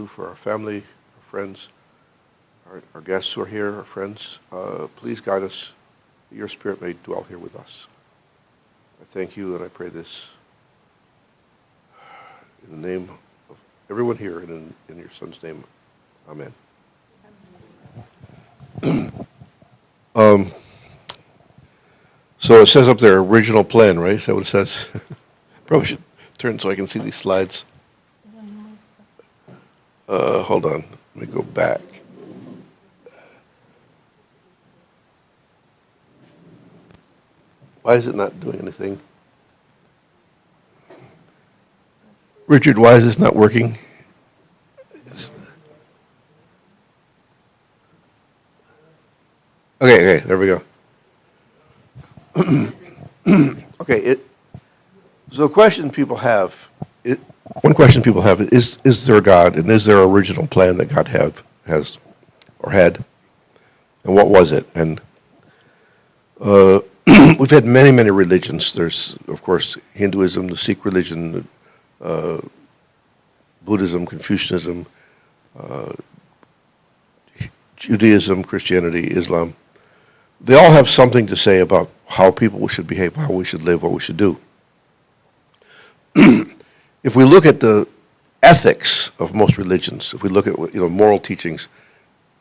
you for our family, our friends, our guests who are here, our friends. Please guide us, that your Spirit may dwell here with us. I thank you and I pray this in the name of everyone here and in your Son's name. Amen. So it says up there, original plan, right? Is that what it says? Probably should turn so I can see these slides. Hold on. Let me go back. Why is it not doing anything? Richard, why is this not working? Okay, there we go. Okay, so the question people have, one question people have is there a God, and is there an original plan that God has or had, and what was it? And we've had many, many religions. There's, of course, Hinduism, the Sikh religion, Buddhism, Confucianism, Judaism, Christianity, Islam. They all have something to say about how people should behave, how we should live, what we should do. If we look at the ethics of most religions, if we look at moral teachings,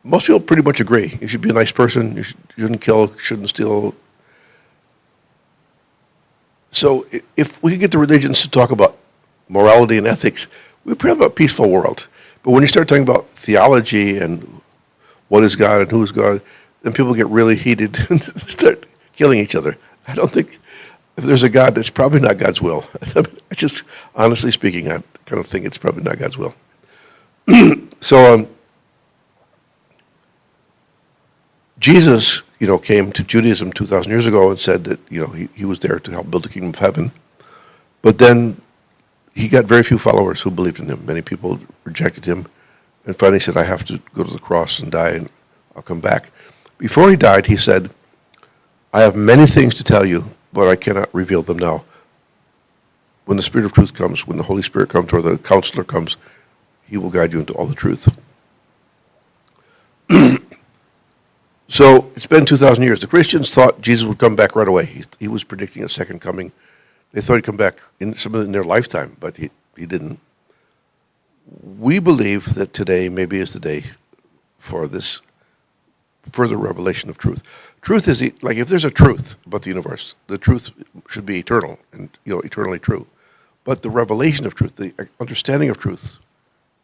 most people pretty much agree. You should be a nice person. You shouldn't kill, shouldn't steal. So if we could get the religions to talk about morality and ethics, we'd probably have a peaceful world. But when you start talking about theology and what is God and who is God, then people get really heated and start killing each other. I don't think, if there's a God, that's probably not God's will. I just, honestly speaking, I kind of think it's probably not God's will. So Jesus, came to Judaism 2,000 years ago and said that, he was there to help build the kingdom of heaven. But then he got very few followers who believed in him. Many people rejected him and finally said, I have to go to the cross and die and I'll come back. Before he died, he said, I have many things to tell you, but I cannot reveal them now. When the Spirit of truth comes, when the Holy Spirit comes, or the Counselor comes, he will guide you into all the truth. So it's been 2,000 years. The Christians thought Jesus would come back right away. He was predicting a second coming. They thought he'd come back in their lifetime, but he didn't. We believe that today maybe is the day for this further revelation of truth. Truth is, like, if there's a truth about the universe, the truth should be eternal and, eternally true. But the revelation of truth, the understanding of truth,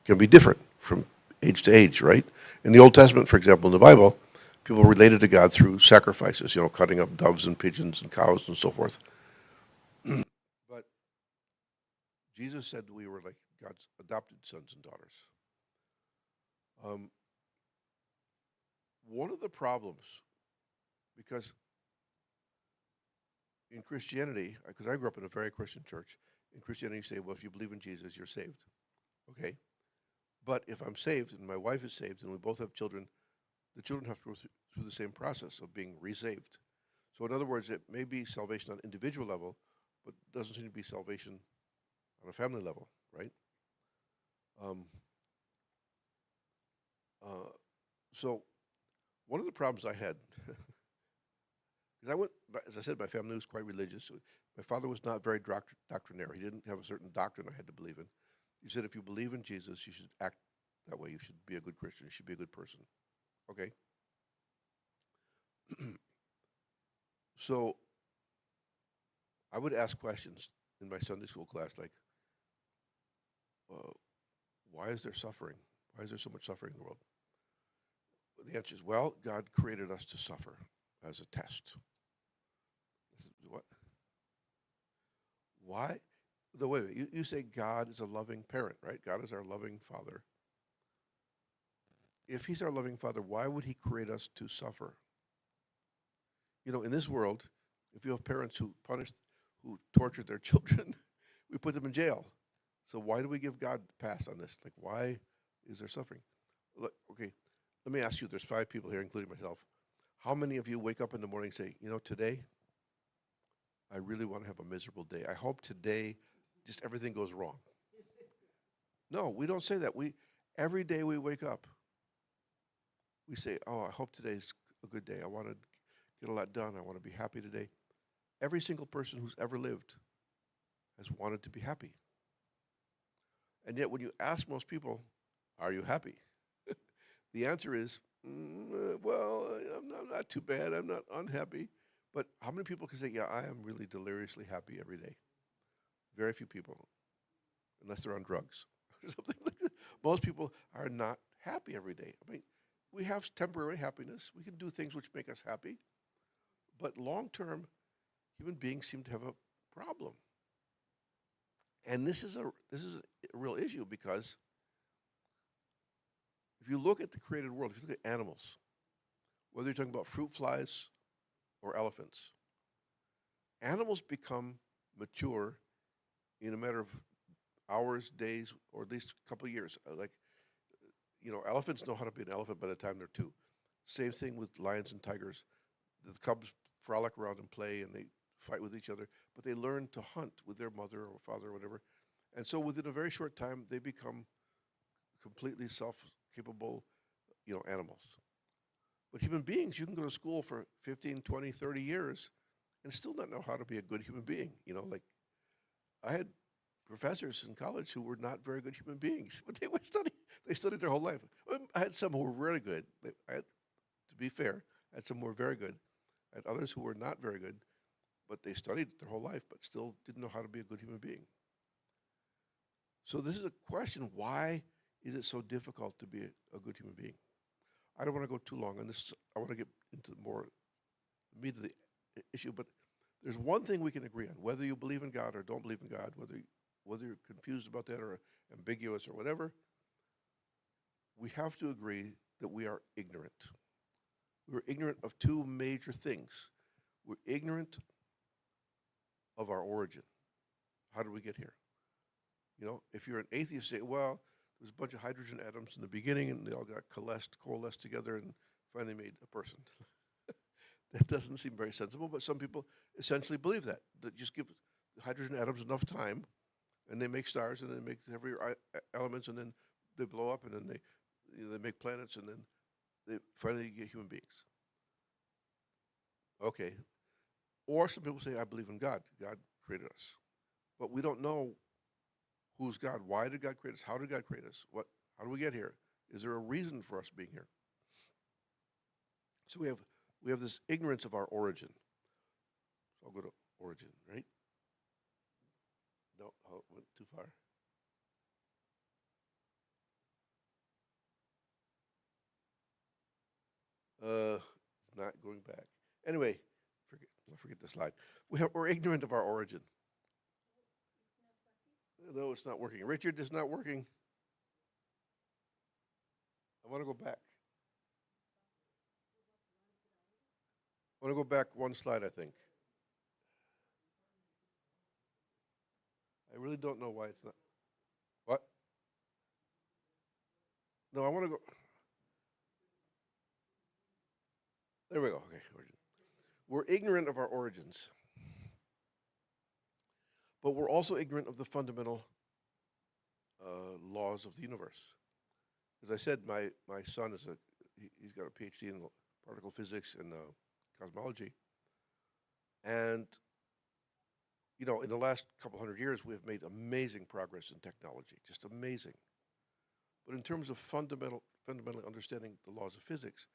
can be different from age to age, right? In the Old Testament, for example, in the Bible, people related to God through sacrifices, cutting up doves and pigeons and cows and so forth. But Jesus said we were like God's adopted sons and daughters. One of the problems, because in Christianity, because I grew up in a very Christian church, in Christianity you say, well, if you believe in Jesus, you're saved. Okay? But if I'm saved and my wife is saved and we both have children, the children have to go through the same process of being resaved. So in other words, it may be salvation on an individual level, but doesn't seem to be salvation on a family level, right? So one of the problems I had, because as I said, my family was quite religious. So my father was not very doctrinaire. He didn't have a certain doctrine I had to believe in. He said, if you believe in Jesus, you should act that way. You should be a good Christian. You should be a good person. Okay? So I would ask questions in my Sunday school class like, why is there suffering? Why is there so much suffering in the world? The answer is, well, God created us to suffer as a test. I said, what? Why? No, wait a minute. You say God is a loving parent, right? God is our loving father. If he's our loving father, why would he create us to suffer? In this world, if you have parents who tortured their children, we put them in jail. So why do we give God the pass on this? Like, why is there suffering? Look, okay, let me ask you, there's 5 people here, including myself. How many of you wake up in the morning and say, today, I really want to have a miserable day. I hope today just everything goes wrong. No, we don't say that. Every day we wake up, we say, oh, I hope today's a good day. I want to get a lot done. I want to be happy today. Every single person who's ever lived has wanted to be happy. And yet when you ask most people, are you happy? The answer is, well, I'm not too bad. I'm not unhappy. But how many people can say, yeah, I am really deliriously happy every day? Very few people, unless they're on drugs or something like that. Most people are not happy every day. I mean, we have temporary happiness. We can do things which make us happy. But long term, human beings seem to have a problem. And this is a real issue because if you look at the created world, if you look at animals, whether you're talking about fruit flies or elephants, animals become mature in a matter of hours, days, or at least a couple of years. Elephants know how to be an elephant by the time they're 2. Same thing with lions and tigers. The cubs frolic around and play, and they fight with each other, but they learn to hunt with their mother or father or whatever. And so within a very short time, they become completely self-capable, animals. But human beings, you can go to school for 15, 20, 30 years and still not know how to be a good human being. Like I had professors in college who were not very good human beings, but they studied their whole life. I had some who were really good. To be fair, I had some who were very good. I had others who were not very good, but they studied their whole life, but still didn't know how to be a good human being. So this is a question, why is it so difficult to be a good human being? I don't want to go too long on this. I want to get into more meat of the issue, but there's one thing we can agree on, whether you believe in God or don't believe in God, whether you're confused about that or ambiguous or whatever, we have to agree that we are ignorant. We're ignorant of 2 major things. We're ignorant of our origin. How did we get here? If you're an atheist, say, well, there's a bunch of hydrogen atoms in the beginning and they all got coalesced together and finally made a person. That doesn't seem very sensible, but some people essentially believe that just give hydrogen atoms enough time and they make stars and then they make heavier elements and then they blow up and then they make planets and then they finally get human beings. Okay. Or some people say, I believe in God. God created us. But we don't know who's God. Why did God create us? How did God create us? How do we get here? Is there a reason for us being here? So we have this ignorance of our origin. So I'll go to origin, right? No, I went too far. It's not going back. Anyway, forget the slide. We're ignorant of our origin. No, it's not working. Richard, it's not working. I want to go back. I want to go back one slide, I think. I really don't know why it's not. What? No, I want to go. There we go. Okay. We're ignorant of our origins. But we're also ignorant of the fundamental laws of the universe. As I said, my son he's got a PhD in particle physics and cosmology. And, in the last couple hundred years, we have made amazing progress in technology, just amazing. But in terms of fundamentally understanding the laws of physics,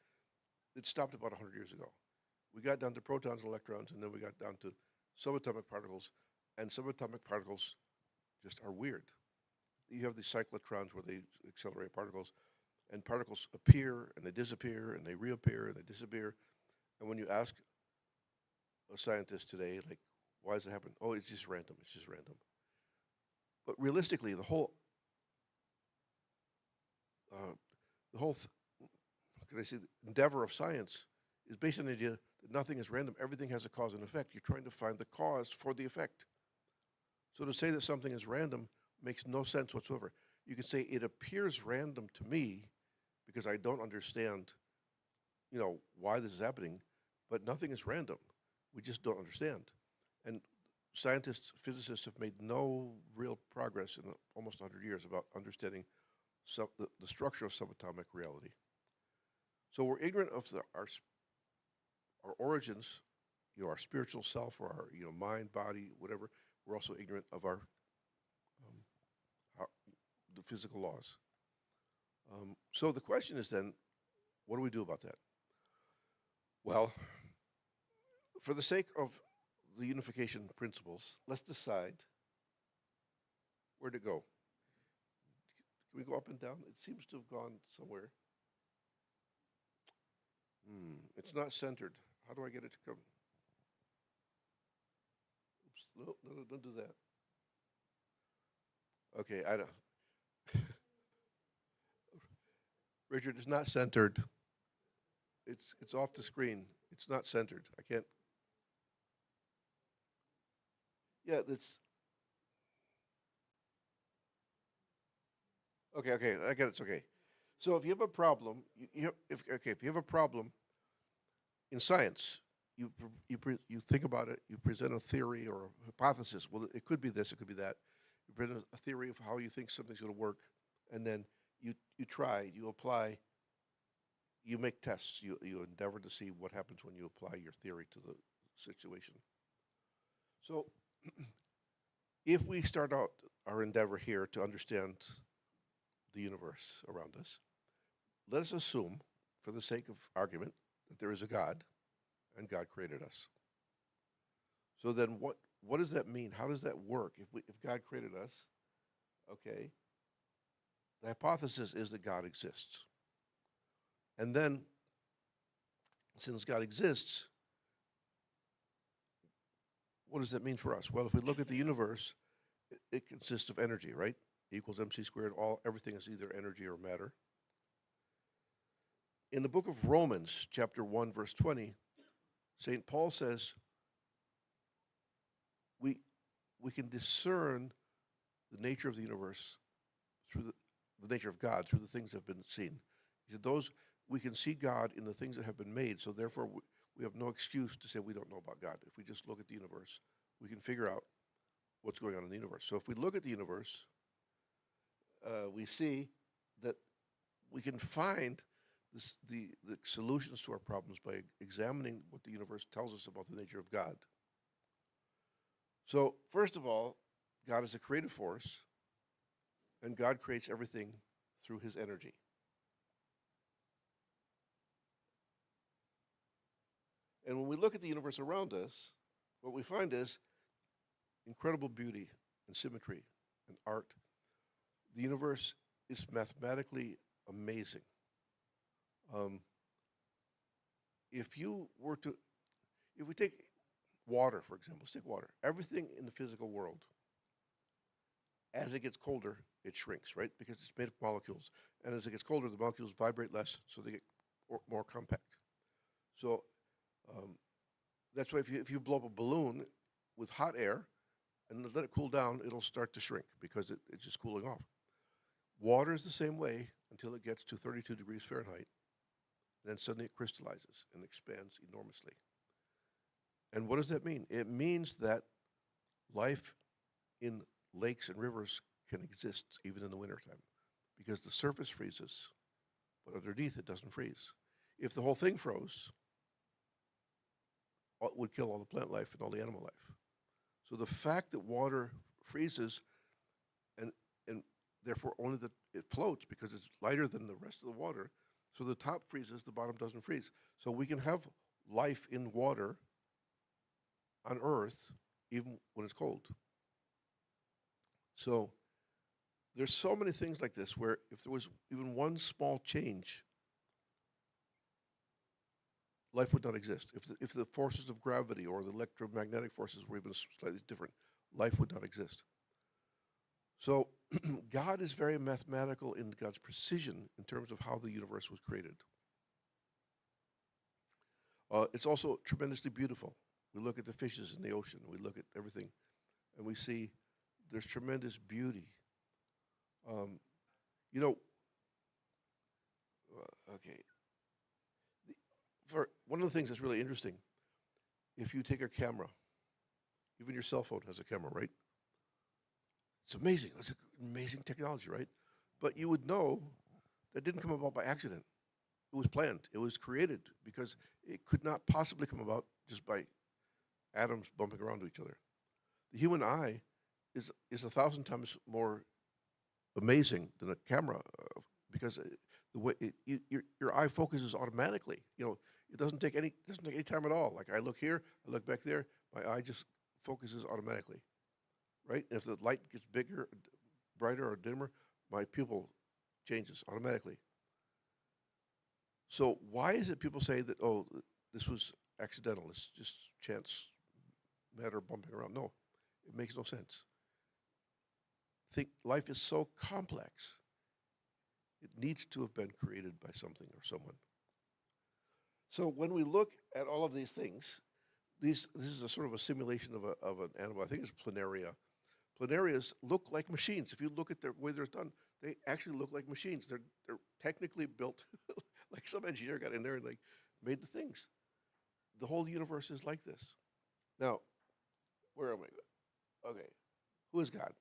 it stopped about 100 years ago. We got down to protons and electrons, and then we got down to subatomic particles, and subatomic particles just are weird. You have these cyclotrons where they accelerate particles, and particles appear, and they disappear, and they reappear, and they disappear. And when you ask a scientist today, like, why does it happen? Oh, it's just random. It's just random. But realistically, the whole endeavor of science is based on the idea that nothing is random. Everything has a cause and effect. You're trying to find the cause for the effect. So to say that something is random makes no sense whatsoever. You can say it appears random to me because I don't understand, why this is happening, but nothing is random. We just don't understand. And scientists, physicists have made no real progress in almost 100 years about understanding the structure of subatomic reality. So we're ignorant of our origins, our spiritual self, or our mind, body, whatever. We're also ignorant of the physical laws. So the question is then, what do we do about that? Well, for the sake of the unification principles, let's decide where to go. Can we go up and down? It seems to have gone somewhere. It's not centered. How do I get it to come? Oops, no, don't do that. Okay, I don't. Richard, it's not centered. It's off the screen. It's not centered. I can't. Yeah, that's. Okay, I get it. It's okay. So if you have a problem, if you have a problem in science, you think about it, you present a theory or a hypothesis. Well, it could be this, it could be that. You present a theory of how you think something's going to work, and then you try, you apply, you make tests, you endeavor to see what happens when you apply your theory to the situation. So if we start out our endeavor here to understand the universe around us, let us assume, for the sake of argument, that there is a God, and God created us. So then what does that mean? How does that work? If God created us, okay, the hypothesis is that God exists. And then, since God exists, what does that mean for us? Well, if we look at the universe, it consists of energy, right? E equals mc squared. Everything is either energy or matter. In the book of Romans, chapter 1, verse 20, St. Paul says, we can discern the nature of the universe through the nature of God through the things that have been seen. He said we can see God in the things that have been made, so therefore we have no excuse to say we don't know about God. If we just look at the universe, we can figure out what's going on in the universe. So if we look at the universe, we see that we can find the solutions to our problems by examining what the universe tells us about the nature of God. So, first of all, God is a creative force, and God creates everything through his energy. And when we look at the universe around us, what we find is incredible beauty and symmetry and art. The universe is mathematically amazing. If we take water, for example, let's take water. Everything in the physical world, as it gets colder, it shrinks, right? Because it's made of molecules. And as it gets colder, the molecules vibrate less, so they get more compact. So that's why if you blow up a balloon with hot air and let it cool down, it'll start to shrink because it's just cooling off. Water is the same way until it gets to 32 degrees Fahrenheit. And then suddenly it crystallizes and expands enormously. And what does that mean? It means that life in lakes and rivers can exist even in the wintertime because the surface freezes, but underneath it doesn't freeze. If the whole thing froze, it would kill all the plant life and all the animal life. So the fact that water freezes and therefore only it floats because it's lighter than the rest of the water, so the top freezes, the bottom doesn't freeze. So we can have life in water on Earth even when it's cold. So there's so many things like this where if there was even one small change, life would not exist. If the forces of gravity or the electromagnetic forces were even slightly different, life would not exist. So God is very mathematical in God's precision in terms of how the universe was created. It's also tremendously beautiful. We look at the fishes in the ocean, we look at everything, and we see there's tremendous beauty. Okay. For one of the things that's really interesting, if you take a camera, even your cell phone has a camera, right? It's amazing. It's amazing technology, right? But you would know that didn't come about by accident. It was planned. It was created because it could not possibly come about just by atoms bumping around to each other. The human eye is 1,000 times more amazing than a camera because the way your eye focuses automatically. It doesn't take any time at all. Like I look here, I look back there, my eye just focuses automatically, right? And if the light gets bigger, brighter, or dimmer, my pupil changes automatically. So why is it people say that, oh, this was accidental, it's just chance matter bumping around? No, it makes no sense. Think life is so complex. It needs to have been created by something or someone. So when we look at all of these things, this is a sort of a simulation of an animal. I think it's planaria. Planarias look like machines. If you look at the way they're done, they actually look like machines. They're technically built like some engineer got in there and like made the things. The whole universe is like this. Now, where am I? Okay, who is God?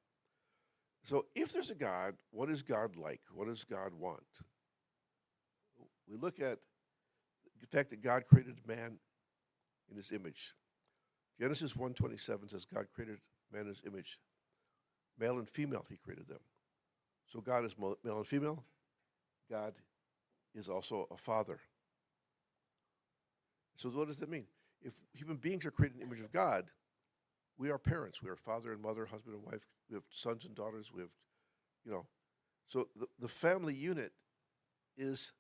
So if there's a God, what is God like? What does God want? We look at the fact that God created man in his image. Genesis 1:27 says God created man in his image. Male and female, he created them. So God is male and female. God is also a father. So what does that mean? If human beings are created in the image of God, we are parents. We are father and mother, husband and wife. We have sons and daughters. We have, So the family unit is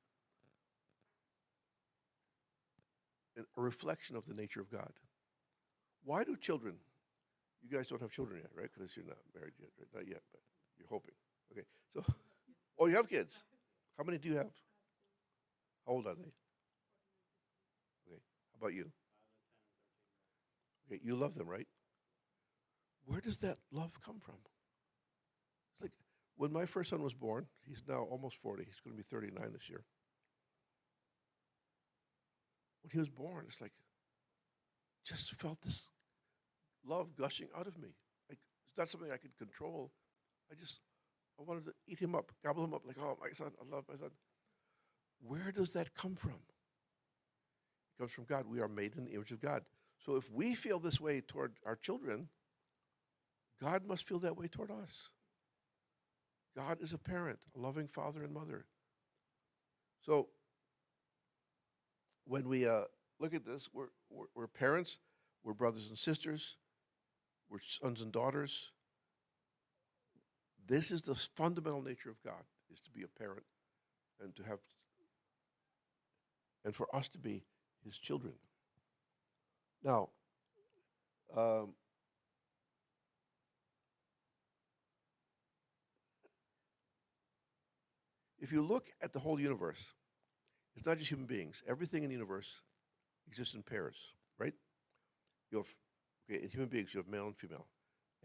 a reflection of the nature of God. Why do children, you guys don't have children yet, right? Because you're not married yet, right? Not yet, but you're hoping. Okay, so, oh, you have kids. How many do you have? How old are they? Okay, how about you? Okay, you love them, right? Where does that love come from? It's like when my first son was born, he's now almost 40. He's going to be 39 this year. When he was born, it's like, just felt this love gushing out of me. Like, it's not something I could control. I wanted to eat him up, gobble him up, like, oh, my son, I love my son. Where does that come from? It comes from God. We are made in the image of God. So if we feel this way toward our children, God must feel that way toward us. God is a parent, a loving father and mother. So when we look at this, we're parents, we're brothers and sisters, we're sons and daughters. This is the fundamental nature of God, is to be a parent and to have, and for us to be his children. Now, if you look at the whole universe, it's not just human beings. Everything in the universe exists in pairs, right? In human beings, you have male and female.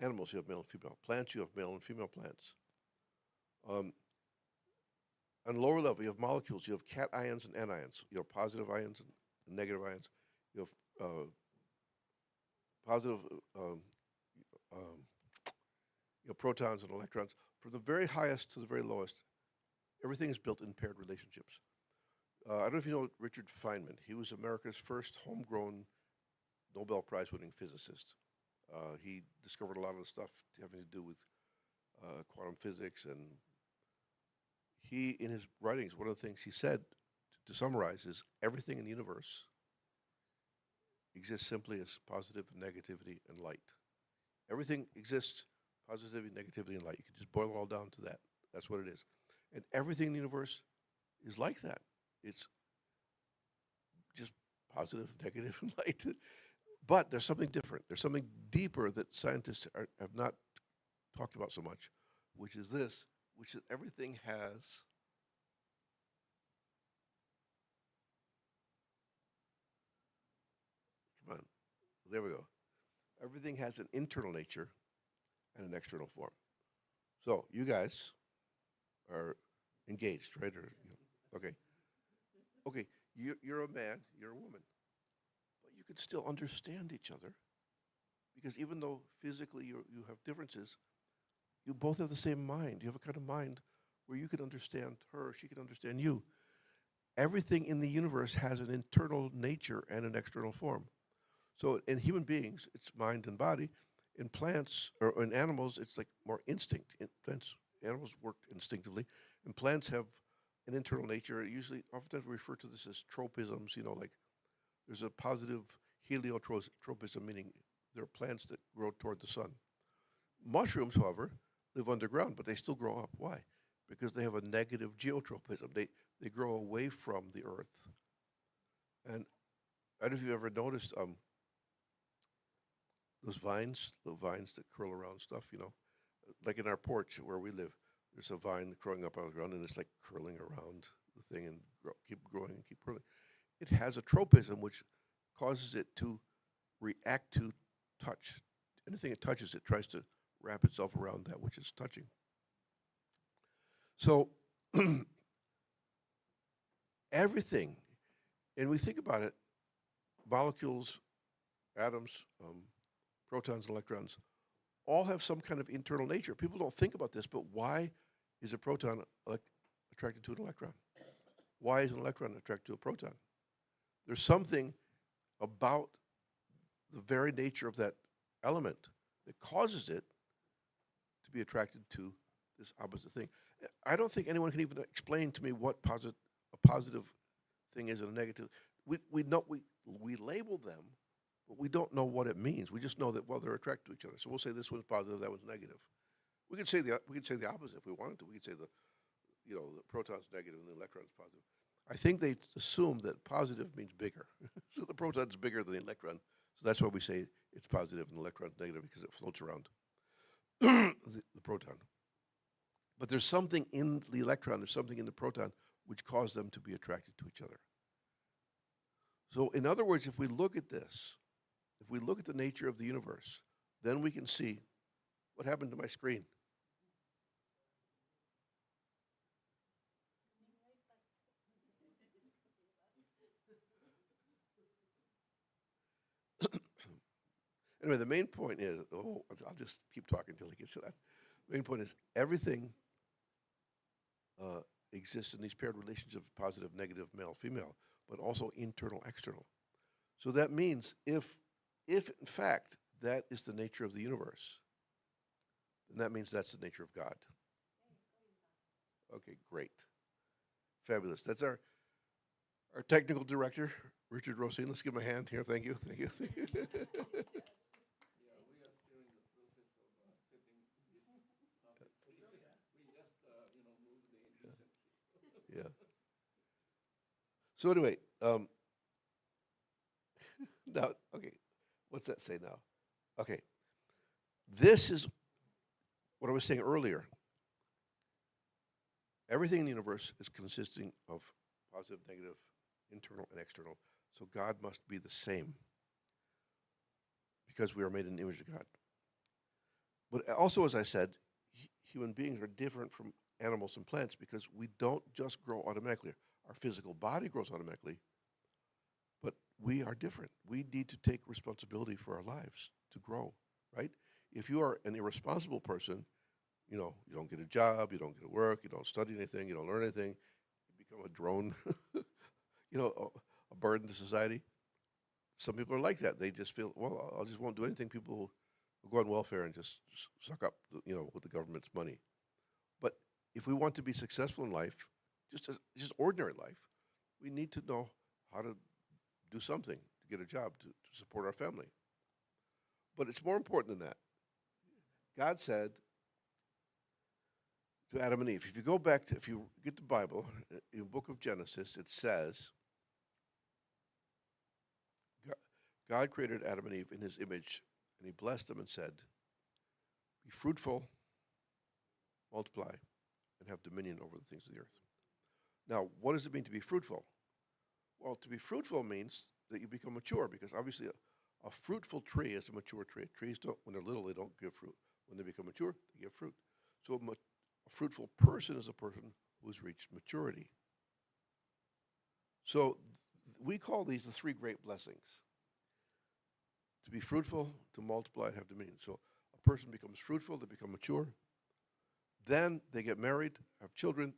Animals, you have male and female. Plants, you have male and female plants. On the lower level, you have molecules. You have cations and anions. You have positive ions and negative ions. You have positive protons and electrons. From the very highest to the very lowest, everything is built in paired relationships. I don't know if you know Richard Feynman. He was America's first homegrown Nobel Prize-winning physicist. He discovered a lot of the stuff having to do with quantum physics, and he, in his writings, one of the things he said, to summarize, is everything in the universe exists simply as positive and negativity and light. Everything exists, positivity, negativity, and light. You can just boil it all down to that. That's what it is. And everything in the universe is like that. It's just positive, negative, and light. But there's something different. There's something deeper that scientists have not talked about so much, which is this, which is everything has come on, there we go. Everything has an internal nature and an external form. So you guys are engaged, right? Okay. Okay, you're a man, you're a woman, but you can still understand each other because even though physically you have differences, you both have the same mind. You have a kind of mind where you can understand her, she can understand you. Everything in the universe has an internal nature and an external form. So in human beings, it's mind and body. In plants or in animals, it's like more instinct. In plants, animals work instinctively, and plants have an internal nature. Usually, oftentimes we refer to this as tropisms. Like there's a positive heliotropism, meaning there are plants that grow toward the sun. Mushrooms, however, live underground, but they still grow up. Why? Because they have a negative geotropism. They grow away from the earth. And I don't know if you've ever noticed those vines, the vines that curl around stuff. Like in our porch where we live, there's a vine growing up out of the ground, and it's like curling around the thing and keep growing and keep curling. It has a tropism which causes it to react to touch. Anything it touches, it tries to wrap itself around that which it's touching. So everything, and we think about it, molecules, atoms, protons, electrons, all have some kind of internal nature. People don't think about this, but why is a proton attracted to an electron? Why is an electron attracted to a proton? There's something about the very nature of that element that causes it to be attracted to this opposite thing. I don't think anyone can even explain to me what a positive thing is and a negative. We label them, but we don't know what it means. We just know that, well, they're attracted to each other. So we'll say this one's positive, that one's negative. We could say the opposite if we wanted to. We could say the proton's negative and the electron's positive. I think they assume that positive means bigger. So the proton's bigger than the electron. So that's why we say it's positive and the electron's negative, because it floats around the proton. But there's something in the electron, there's something in the proton which causes them to be attracted to each other. So in other words, if we look at this, if we look at the nature of the universe, then we can see what happened to my screen. Anyway, the main point is, I'll just keep talking until he gets to that. The main point is everything exists in these paired relationships of positive, negative, male, female, but also internal, external. So that means if in fact that is the nature of the universe, then that means that's the nature of God. Okay, great. Fabulous. That's our technical director, Richard Rosine. Let's give him a hand here. Thank you. Thank you. Thank you. Yeah. So anyway, now, okay, what's that say now? Okay, this is what I was saying earlier. Everything in the universe is consisting of positive, negative, internal, and external. So God must be the same because we are made in the image of God. But also, as I said, human beings are different from animals and plants because we don't just grow automatically. Our physical body grows automatically, but we are different. We need to take responsibility for our lives to grow, right? If you are an irresponsible person, you don't get a job, you don't get to work, you don't study anything, you don't learn anything, you become a drone, a burden to society. Some people are like that. They just feel, well, I just won't do anything. People will go on welfare and just suck up, with the government's money. But if we want to be successful in life, just ordinary life, we need to know how to do something to get a job, to support our family. But it's more important than that. God said to Adam and Eve, if you get the Bible, in the book of Genesis, it says, God created Adam and Eve in his image, and he blessed them and said, be fruitful, multiply, and have dominion over the things of the earth. Now, what does it mean to be fruitful? Well, to be fruitful means that you become mature, because obviously a fruitful tree is a mature tree. Trees don't, when they're little, they don't give fruit. When they become mature, they give fruit. So a fruitful person is a person who's reached maturity. So we call these the three great blessings. To be fruitful, to multiply, and have dominion. So a person becomes fruitful, they become mature. Then they get married, have children.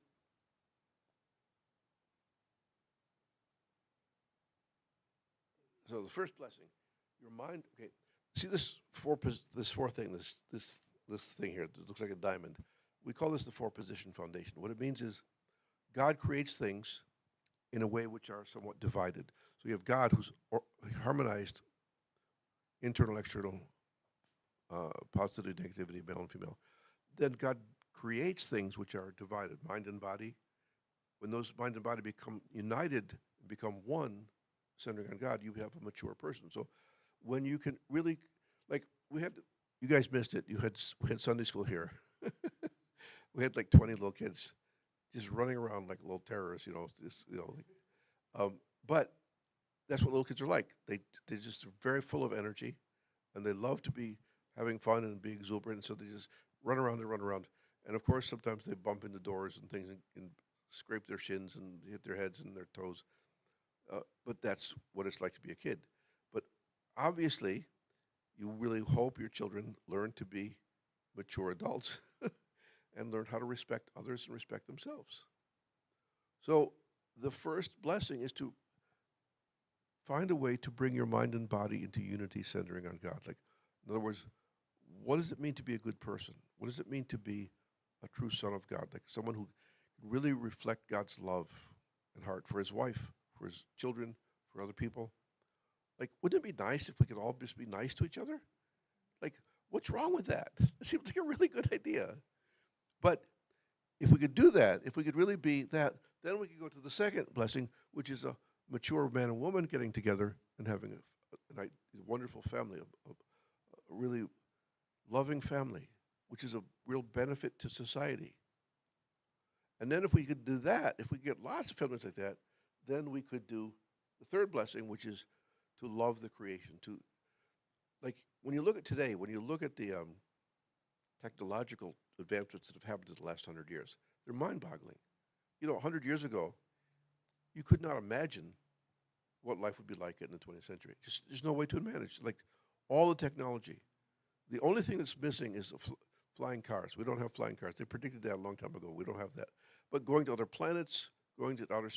So the first blessing, your mind. Okay, see this four thing, this thing here. It looks like a diamond. We call this the four position foundation. What it means is God creates things in a way which are somewhat divided. So you have God who's harmonized internal, external, positivity, negativity, male and female. Then God creates things which are divided, mind and body. When those mind and body become united, become one, centering on God, you have a mature person. So when you can really, like you guys missed it. We had Sunday school here. We had like 20 little kids just running around like little terrorists, but that's what little kids are like. They're just very full of energy, and they love to be having fun and be exuberant. And so they just run around and run around. And of course, sometimes they bump into doors and things and scrape their shins and hit their heads and their toes. But that's what it's like to be a kid. But obviously, you really hope your children learn to be mature adults and learn how to respect others and respect themselves. So the first blessing is to find a way to bring your mind and body into unity, centering on God. Like, in other words, what does it mean to be a good person? What does it mean to be a true son of God? Like someone who really reflect God's love and heart for his wife, for his children, for other people. Like, wouldn't it be nice if we could all just be nice to each other? Like, what's wrong with that? It seems like a really good idea. But if we could do that, if we could really be that, then we could go to the second blessing, which is a mature man and woman getting together and having a wonderful family, a really loving family, which is a real benefit to society. And then if we could do that, if we get lots of families like that, then we could do the third blessing, which is to love the creation. Like, when you look at today, when you look at the technological advancements that have happened in the last 100 years, they're mind-boggling. 100 years ago, you could not imagine what life would be like in the 20th century. Just there's no way to manage. Like, all the technology. The only thing that's missing is flying cars. We don't have flying cars. They predicted that a long time ago. We don't have that. But going to other planets, going to outer